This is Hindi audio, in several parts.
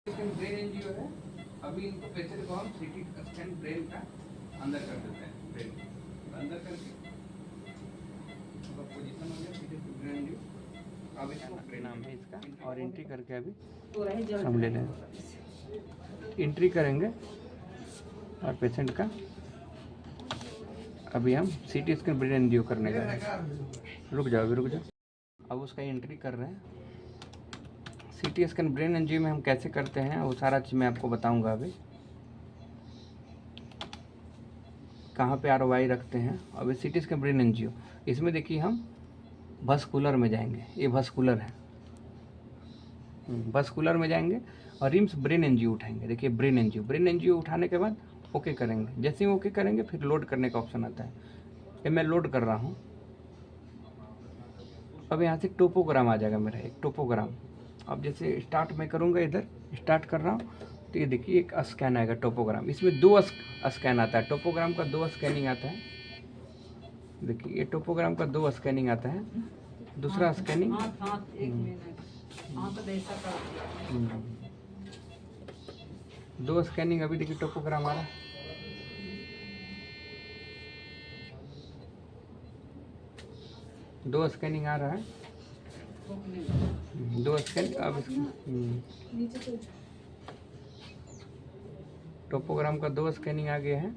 ब्रेन एनजीओ है। अभी इनको पेशेंट को हम सीटी स्कैन ब्रेन का अंदर कर देते हैं, ब्रेन अंदर करके पोजीशन हो गया सीटी ब्रेन एनजीओ। अब इसको नाम है इसका और एंट्री करके अभी हम ले लें, एंट्री करेंगे और पेशेंट का अभी हम सीटी स्कैन ब्रेन एनजीओ करने का है। रुक जाओ अभी रुक जाओ। अब उसका एंट्री कर रहे हैं। सीटी स्कैन ब्रेन एनजीओ में हम कैसे करते हैं वो सारा चीज़ मैं आपको बताऊंगा। अभी कहाँ पे आरओआई रखते हैं। अभी सीटी स्कैन ब्रेन एनजीओ इसमें देखिए हम वस्कुलर में जाएंगे, ये वस्कुलर है, वस्कुलर में जाएंगे और रिम्स ब्रेन एनजीओ उठाएंगे। देखिए ब्रेन एनजीओ उठाने के बाद ओके करेंगे। जैसे ही ओके करेंगे फिर लोड करने का ऑप्शन आता है। ये मैं लोड कर रहा हूँ। अब यहाँ से टोपोग्राम आ जाएगा मेरा, एक टोपोग्राम। अब जैसे स्टार्ट मैं करूँगा, इधर स्टार्ट कर रहा हूँ तो ये देखिए एक स्कैन आएगा टोपोग्राम। इसमें दो स्कैन आता है, टोपोग्राम का दो स्कैनिंग आता है। देखिए ये टोपोग्राम का दो स्कैनिंग आता है। दूसरा स्कैनिंग दो स्कैनिंग अभी देखिए टोपोग्राम आ रहा है। दो स्कैनिंग आ रहा है, दो स्कैन। अब टोपोग्राम का दो स्कैनिंग आ गया है।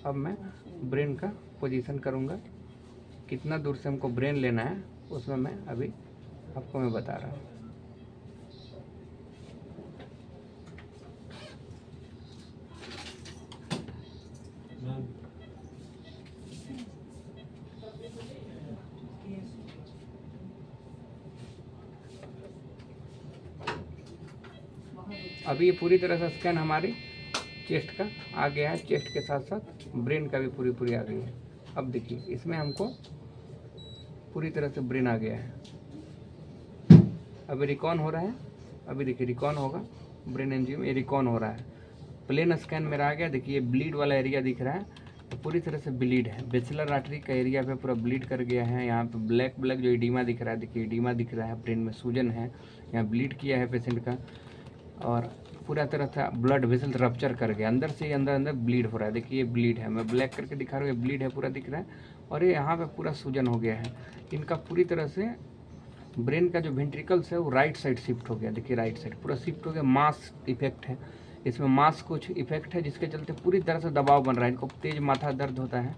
अब मैं ब्रेन का पोजीशन करूँगा, कितना दूर से हमको ब्रेन लेना है उसमें मैं अभी आपको मैं बता रहा हूँ। अभी ये पूरी तरह से स्कैन हमारी चेस्ट का आ गया है, चेस्ट के साथ साथ ब्रेन का भी पूरी आ गई है। अब देखिए इसमें हमको पूरी तरह से ब्रेन आ गया है। अभी रिकॉन हो रहा है, अभी देखिए रिकॉन होगा ब्रेन एनजीओ में, रिकॉन हो रहा है। प्लेन स्कैन मेरा आ गया। देखिए ब्लीड वाला एरिया दिख रहा है, तो पूरी तरह से ब्लीड है। बेचलर आर्टरी का एरिया पे पूरा ब्लीड कर गया है। यहाँ पे ब्लैक जो एडिमा दिख रहा है, देखिए एडिमा दिख रहा है, ब्रेन में सूजन है, यहाँ ब्लीड किया है पेशेंट का और पूरा तरह से ब्लड वेसल रप्चर कर गया, अंदर से अंदर ब्लीड हो रहा है। देखिए ये ब्लीड है, मैं ब्लैक करके दिखा रहा हूँ, ये ब्लीड है, पूरा दिख रहा है। और ये यहाँ पे पूरा सूजन हो गया है। इनका पूरी तरह से ब्रेन का जो वेंट्रिकल्स है वो राइट साइड शिफ्ट हो गया। देखिए राइट साइड पूरा शिफ्ट हो गया। मास इफेक्ट है इसमें, मास कुछ इफेक्ट है जिसके चलते पूरी तरह से दबाव बन रहा है, इनको तेज माथा दर्द होता है।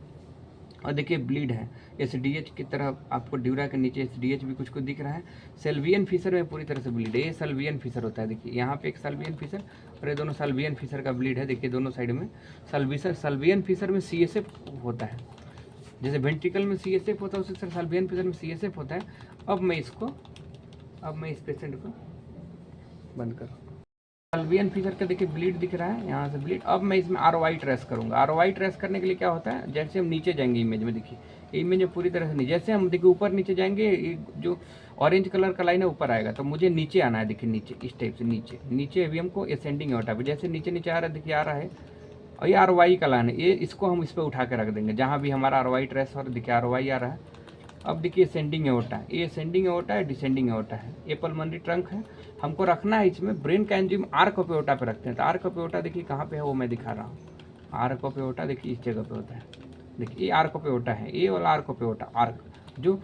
और देखिए ब्लीड है, एसडीएच की तरह आपको ड्यूरा के नीचे एसडीएच भी कुछ दिख रहा है। सेल्वियन फिशर में पूरी तरह से ब्लीड है, ये सेल्वियन फिशर होता है। देखिए यहाँ पे एक सेल्वियन फिशर और ये दोनों सेल्वियन फिशर का ब्लीड है। देखिए दोनों साइड में सेल्वियन फिशर में सीएसएफ होता है, जैसे वेंट्रिकल में सीएसएफ होता है उसी तरह सेल्वियन फिशर में सीएसएफ होता है। अब मैं इस पेशेंट को बंद करूँ। सेल्वियन फिशर का देखिए ब्लीड दिख रहा है, यहाँ से ब्लीड। अब मैं इसमें आरओआई ट्रेस करूँगा। आरओआई ट्रेस करने के लिए क्या होता है, जैसे हम नीचे जाएंगे इमेज में, देखिए इमेज में पूरी तरह से नहीं, जैसे हम देखिए ऊपर नीचे जाएंगे, जो ऑरेंज कलर का लाइन है ऊपर आएगा, तो मुझे नीचे आना है। देखिए नीचे इस टाइप से नीचे अभी हमको असेंडिंग एओर्टा पे जैसे नीचे आ रहा है, देखिए आ रहा है। और ये आरओआई का लाइन है, ये इसको हम इस पर उठा के रख देंगे जहाँ भी हमारा आरओआई ट्रेस और देखिए आरओआई आ रहा है। अब देखिए सेंडिंग एओर्टा है, ये सेंडिंग एओर्टा है, डिसेंडिंग एओर्टा है, ये पल्मोनरी ट्रंक है। हमको रखना है इसमें ब्रेन का एंजियोम आर्क ऑफ एओर्टा पे रखते हैं। तो आर्क ऑफ एओर्टा देखिए कहाँ पे है वो मैं दिखा रहा हूँ। आर्क ऑफ एओर्टा देखिए इस जगह पे होता है। देखिए ये आर्क ऑफ एओर्टा है, ये वाला आर्क ऑफ एओर्टा, आर्क जो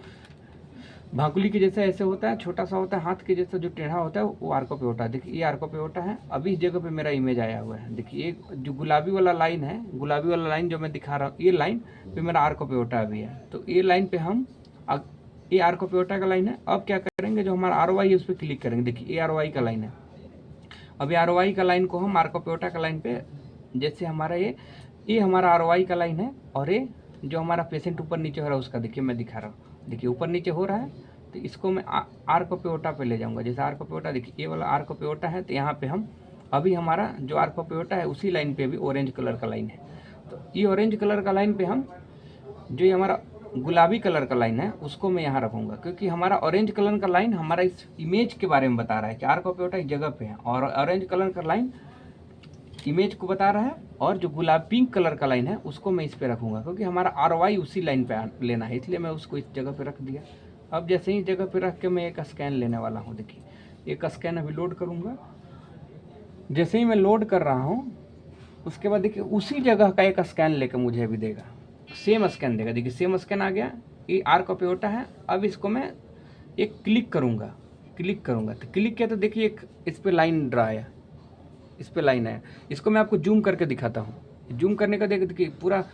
भाकुली के जैसा ऐसे होता है, छोटा सा होता है, हाथ के जैसा जो टेढ़ा होता है वो आर्क ऑफ एओर्टा। देखिए ये आर्क ऑफ एओर्टा है। अभी इस जगह पे मेरा इमेज आया हुआ है। देखिए ये जो गुलाबी वाला लाइन है, गुलाबी वाला लाइन जो मैं दिखा रहा हूँ, ये लाइन पे मेरा आर्क ऑफ एओर्टा अभी है। तो ये लाइन पे हम ये आर्क ऑफ एओर्टा का लाइन है। अब क्या करेंगे, जो हमारा आरओआई है उस पर क्लिक करेंगे। देखिए ये आरओआई का लाइन है। अब ये आरओआई का लाइन को हम आर्क ऑफ एओर्टा का लाइन पे, जैसे हमारा ये हमारा आरओआई का लाइन है, और ये जो हमारा पेशेंट ऊपर नीचे हो रहा है उसका देखिए मैं दिखा रहा हूँ। देखिए ऊपर नीचे हो रहा है, तो इसको मैं आर्क ऑफ एओर्टा पे ले जाऊँगा। जैसे आर्क ऑफ एओर्टा देखिए ये वाला आर्क ऑफ एओर्टा है, तो यहाँ पे हम अभी हमारा जो आर्क ऑफ एओर्टा है उसी लाइन पे अभी ऑरेंज कलर का लाइन है। तो ये ऑरेंज कलर का लाइन पे हम जो ये हमारा गुलाबी कलर का लाइन है उसको मैं यहाँ रखूँगा, क्योंकि हमारा ऑरेंज कलर का लाइन हमारा इस इमेज के बारे में बता रहा है कि आर्क ऑफ एओर्टा इस जगह पे है, और ऑरेंज कलर का लाइन इमेज को बता रहा है, और जो गुलाब पिंक कलर का लाइन है उसको मैं इस पे रखूँगा, क्योंकि हमारा आरओआई उसी लाइन पे लेना है, इसलिए मैं उसको इस जगह पे रख दिया। अब जैसे ही जगह पे रख के मैं एक स्कैन लेने वाला हूँ। देखिए एक स्कैन अभी लोड करूँगा। जैसे ही मैं लोड कर रहा हूँ उसके बाद देखिए उसी जगह का एक स्कैन लेकर मुझे अभी देगा, सेम स्कैन देगा। देखिए सेम स्कैन आ गया, ये आर्क ऑफ एओर्टा है। अब इसको मैं एक क्लिक करूँगा, तो क्लिक किया तो देखिए एक इस पर लाइन ड्रा है, इस पर लाइन है। इसको मैं आपको जूम करके दिखाता हूँ। जूम करने का देखिए पूरा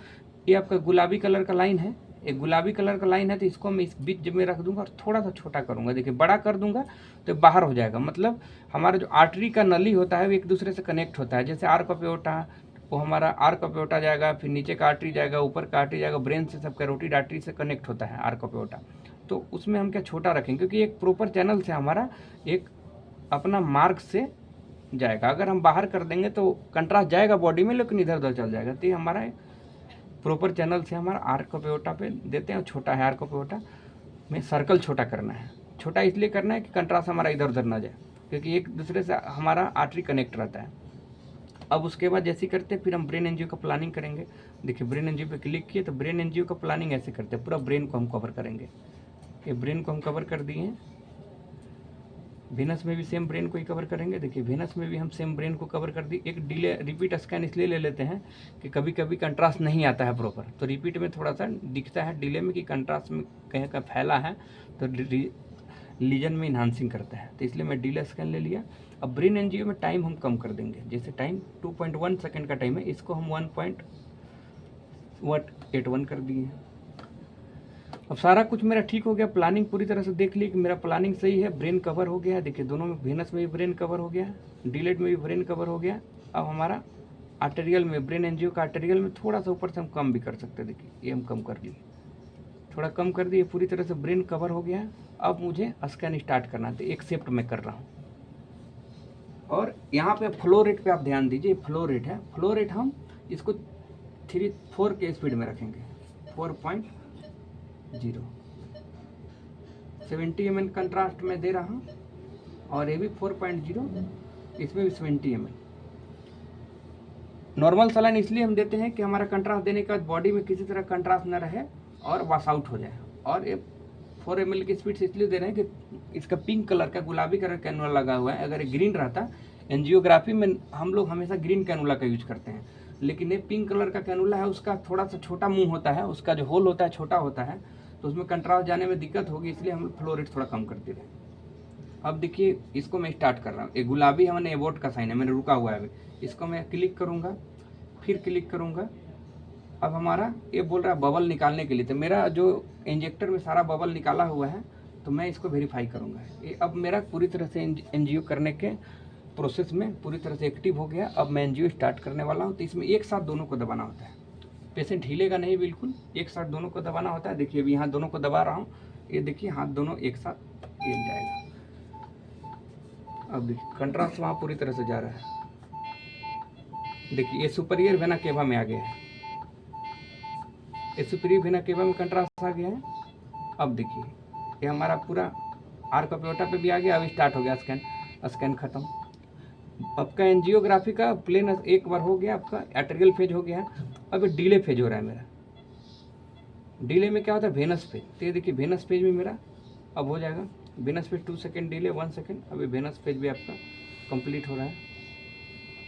ये आपका गुलाबी कलर का लाइन है, एक गुलाबी कलर का लाइन है। तो इसको मैं इस बीच में रख दूंगा और थोड़ा सा छोटा करूंगा। देखिए बड़ा कर दूंगा तो बाहर हो जाएगा। मतलब हमारा जो आर्टरी का नली होता है वो एक दूसरे से कनेक्ट होता है। जैसे आर्क ऑफ एओर्टा, वो हमारा आर्क ऑफ एओर्टा जाएगा, फिर नीचे का आर्टरी जाएगा, ऊपर का आर्टरी जाएगा, ब्रेन से सब कैरोटिड आर्टरी से कनेक्ट होता है आर्क ऑफ एओर्टा। तो उसमें हम क्या छोटा रखेंगे, क्योंकि एक प्रॉपर चैनल से हमारा एक अपना मार्ग से जाएगा। अगर हम बाहर कर देंगे तो कंट्रास्ट जाएगा बॉडी में, लेकिन इधर उधर चल जाएगा। तो ये हमारा प्रॉपर चैनल से हमारा आर्क ऑफ एओर्टा पे देते हैं। छोटा है आर्क ऑफ एओर्टा में, सर्कल छोटा करना है। छोटा इसलिए करना है कि कंट्रास्ट हमारा इधर उधर ना जाए, क्योंकि एक दूसरे से हमारा आर्टरी कनेक्ट रहता है। अब उसके बाद जैसे करते हैं फिर हम ब्रेन एनजीओ का प्लानिंग करेंगे। देखिए ब्रेन एनजीओ पे क्लिक किए तो ब्रेन एनजीओ का प्लानिंग ऐसे करते हैं, पूरा ब्रेन को हम कवर करेंगे। ये ब्रेन को हम कवर कर दिए हैं। वेनस में भी सेम ब्रेन को ही कवर करेंगे। देखिए वेनस में भी हम सेम ब्रेन को कवर कर दी। एक डिले रिपीट स्कैन इसलिए ले लेते हैं कि कभी कभी कंट्रास्ट नहीं आता है प्रॉपर, तो रिपीट में थोड़ा सा दिखता है डिले में कि कंट्रास्ट में कहीं का फैला है, तो लीजन में इन्हांसिंग करता है। तो इसलिए मैं डिले स्कैन ले लिया। अब ब्रेन एनजीओ में टाइम हम कम कर देंगे। जैसे टाइम 2.1 सेकेंड का टाइम है, इसको हम 1.81 कर दिए। अब सारा कुछ मेरा ठीक हो गया, प्लानिंग पूरी तरह से देख ली कि मेरा प्लानिंग सही है। ब्रेन कवर हो गया, देखिए दोनों में, वेनस में भी ब्रेन कवर हो गया, डिलेट में भी ब्रेन कवर हो गया। अब हमारा आर्टेरियल में, ब्रेन एनजीओ का आर्टेरियल में थोड़ा सा ऊपर से हम कम भी कर सकते हैं। देखिए ये हम कम कर लिए, थोड़ा कम कर दिए। पूरी तरह से ब्रेन कवर हो गया। अब मुझे स्कैन स्टार्ट करना है, तो एक शिफ्ट में कर रहा हूँ। और यहाँ पे फ्लो रेट पे आप ध्यान दीजिए, फ्लो रेट है। फ्लो रेट हम इसको 4 के स्पीड में रखेंगे, 4.0। 70 ml कंट्रास्ट में दे रहा हूँ, और ये भी 4.0, इसमें भी 70 ml। नॉर्मल सलाइन इसलिए हम देते हैं कि हमारा कंट्रास्ट देने के बाद बॉडी में किसी तरह कंट्रास्ट न रहे और वॉश आउट हो जाए। और ये 4 ml की स्पीड से इसलिए दे रहे हैं कि इसका पिंक कलर का, गुलाबी कलर कैनुला लगा हुआ है। अगर ये ग्रीन रहता, एंजियोग्राफी में हम लोग हमेशा ग्रीन कैनुला का यूज करते हैं, लेकिन ये पिंक कलर का कैनुला है, उसका थोड़ा सा छोटा मुंह होता है, उसका जो होल होता है छोटा होता है, तो उसमें कंट्रास्ट जाने में दिक्कत होगी, इसलिए हम फ्लो रेट थोड़ा कम करते रहे। अब देखिए इसको मैं स्टार्ट कर रहा हूँ। ये गुलाबी है, मैंने एबोर्ट का साइन है, मैंने रुका हुआ है अभी। इसको मैं क्लिक करूँगा, फिर क्लिक करूँगा। अब हमारा ये बोल रहा है बबल निकालने के लिए, तो मेरा जो इंजेक्टर में सारा बबल निकाला हुआ है, तो मैं इसको वेरीफाई करूँगा। ये अब मेरा पूरी तरह से एनजीओ करने के प्रोसेस में पूरी तरह से एक्टिव हो गया। अब मैं एनजीओ स्टार्ट करने वाला हूँ। तो इसमें एक साथ दोनों को दबाना होता है, पेशेंट हिलेगा नहीं, बिल्कुल एक साथ दोनों को दबाना होता है। देखिए अभी यहाँ दोनों को दबा रहा हूँ, ये देखिए हाथ दोनों एक साथ हिल जाएगा। अब देखिए कंट्रास्ट वहाँ पूरी तरह से जा रहा है। देखिए ये सुपीरियर वेना केवा में आ गया है, ये सुपीरियर वेना केवा में कंट्रास्ट आ गया है। अब देखिए ये हमारा पूरा आर्क ऑफ एओर्टा पे भी आ गया। अब स्टार्ट हो गया स्कैन, स्कैन खत्म। आपका एंजियोग्राफी का प्लेन एक बार हो गया, आपका आर्टेरियल फेज हो गया। अब डिले फेज हो रहा है मेरा। डिले में क्या होता है, वेनस फेज। तो ये देखिए वेनस फेज में मेरा अब हो जाएगा। Venous phase 2 second delay, 1 second. अभी वेनस फेज भी आपका कंप्लीट हो रहा है।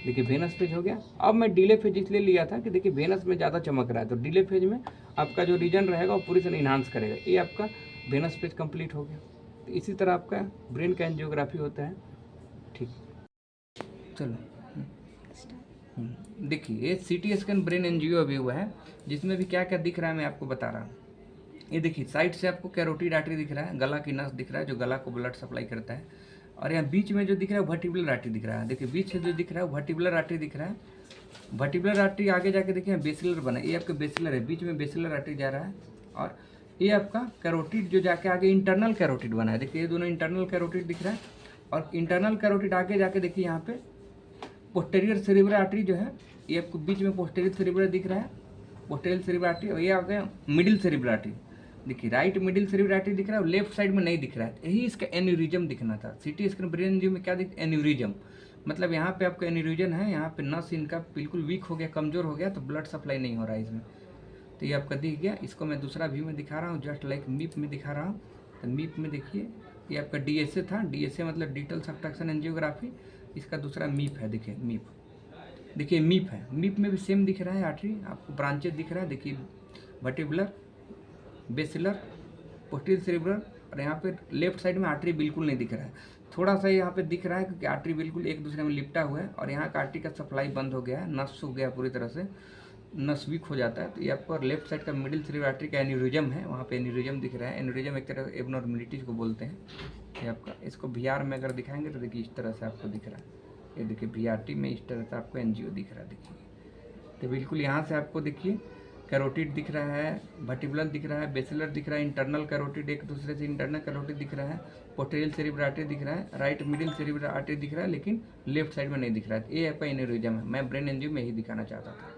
देखिए वेनस फेज हो गया। अब मैं डिले फेज इसलिए लिया था कि देखिए वेनस में ज़्यादा चमक रहा है, तो डिले फेज में आपका जो रीजन रहेगा वो पूरी तरह इन्हांस करेगा। ये आपका वेनस फेज कंप्लीट हो गया। तो इसी तरह आपका ब्रेन का एंजियोग्राफी होता है। ठीक, चलो देखिए ये सीटी स्कैन ब्रेन एनजीओ अभी हुआ है, जिसमें भी क्या क्या दिख रहा है मैं आपको बता रहा हूँ। ये देखिए साइड से आपको कैरोटिड आर्टरी दिख रहा है, गला की नस दिख रहा है जो गला को ब्लड सप्लाई करता है, और यहाँ बीच में जो दिख रहा है वर्टिब्रल आर्टरी दिख रहा है। देखिए बीच से जो दिख रहा है वर्टिब्रल आर्टरी दिख रहा है। वर्टिब्रल आर्टरी आगे जाके देखिए बेसिलर बना, ये आपका बेसिलर है, बीच में बेसिलर आर्टरी जा रहा है। और ये आपका कैरोटिड जो जाके आगे इंटरनल कैरोटिड बना है। देखिए ये दोनों इंटरनल कैरोटिड दिख रहा है, और इंटरनल कैरोटिड आगे जाके देखिए यहाँ पे पोस्टेरियर सेरिब्रल आर्टरी जो है, ये आपको बीच में पोस्टेरियर सेरिब्रल दिख रहा है, पोस्टेरियर सेरिब्रल आर्टरी। और ये आ गया मिडिल सेरिब्रल आर्टरी। देखिए राइट मिडिल सेरिब्रल आर्टरी दिख रहा है, और लेफ्ट साइड में नहीं दिख रहा है। यही इसका एन्यूरिज्म दिखना था। सीटी स्कैन ब्रेन एनजीओ में क्या दिखता है, एन्यूरिज्म। मतलब यहाँ पे आपका एन्यूरिज्म है, यहाँ पे नस इनका बिल्कुल वीक हो गया, कमजोर हो गया, तो ब्लड सप्लाई नहीं हो रहा है इसमें। तो ये आपका दिख गया। इसको मैं दूसरा व्यू में दिखा रहा हूँ, जस्ट लाइक मीप में दिखा रहा हूँ। तो मीप में देखिए ये आपका डीएसए था, डीएसए मतलब डिजिटल सबट्रैक्शन एंजियोग्राफी। इसका दूसरा मीप है, देखिए मीप, देखिए मीप है, मीप में भी सेम दिख रहा है आर्टरी, आपको ब्रांचेज दिख रहा है, देखिए वर्टिब्रल, बेसिलर, पोस्टीरियर सेरिब्रल, और यहाँ पे लेफ्ट साइड में आर्टरी बिल्कुल नहीं दिख रहा है, थोड़ा सा यहाँ पे दिख रहा है क्योंकि आर्टरी बिल्कुल एक दूसरे में लिपटा हुआ है, और यहाँ का आर्टरी का सप्लाई बंद हो गया है, नस सूख गया पूरी तरह से, नस वीक हो जाता है। तो ये आपको लेफ्ट साइड का मिडिल सेरिब्रल आर्टरी का एन्यूरिज्म है, वहाँ पे एन्यूरिज्म दिख रहा है। एन्यूरिज्म एक तरह एबनॉर्मलिटीज को बोलते हैं। ये आपका, इसको VR में अगर दिखाएंगे तो देखिए इस तरह से आपको दिख रहा है, ये देखिए VRT में इस तरह से आपको एनजीओ दिख रहा है, देखिए तो बिल्कुल यहाँ से आपको देखिए कैरोटिड दिख रहा है, वर्टिब्रल दिख रहा है, बेसिलर दिख रहा है, इंटरनल कैरोटिड एक दूसरे से इंटरनल कैरोटिड दिख रहा है, पोस्टीरियर सेरिब्रल आर्टरी दिख रहा है, राइट मिडिल सेरिब्रल आर्टरी दिख रहा है, लेकिन लेफ्ट साइड में नहीं दिख रहा है। ये आपका एन्यूरिज्म है, मैं ब्रेन एंजियो में यही दिखाना चाहता था।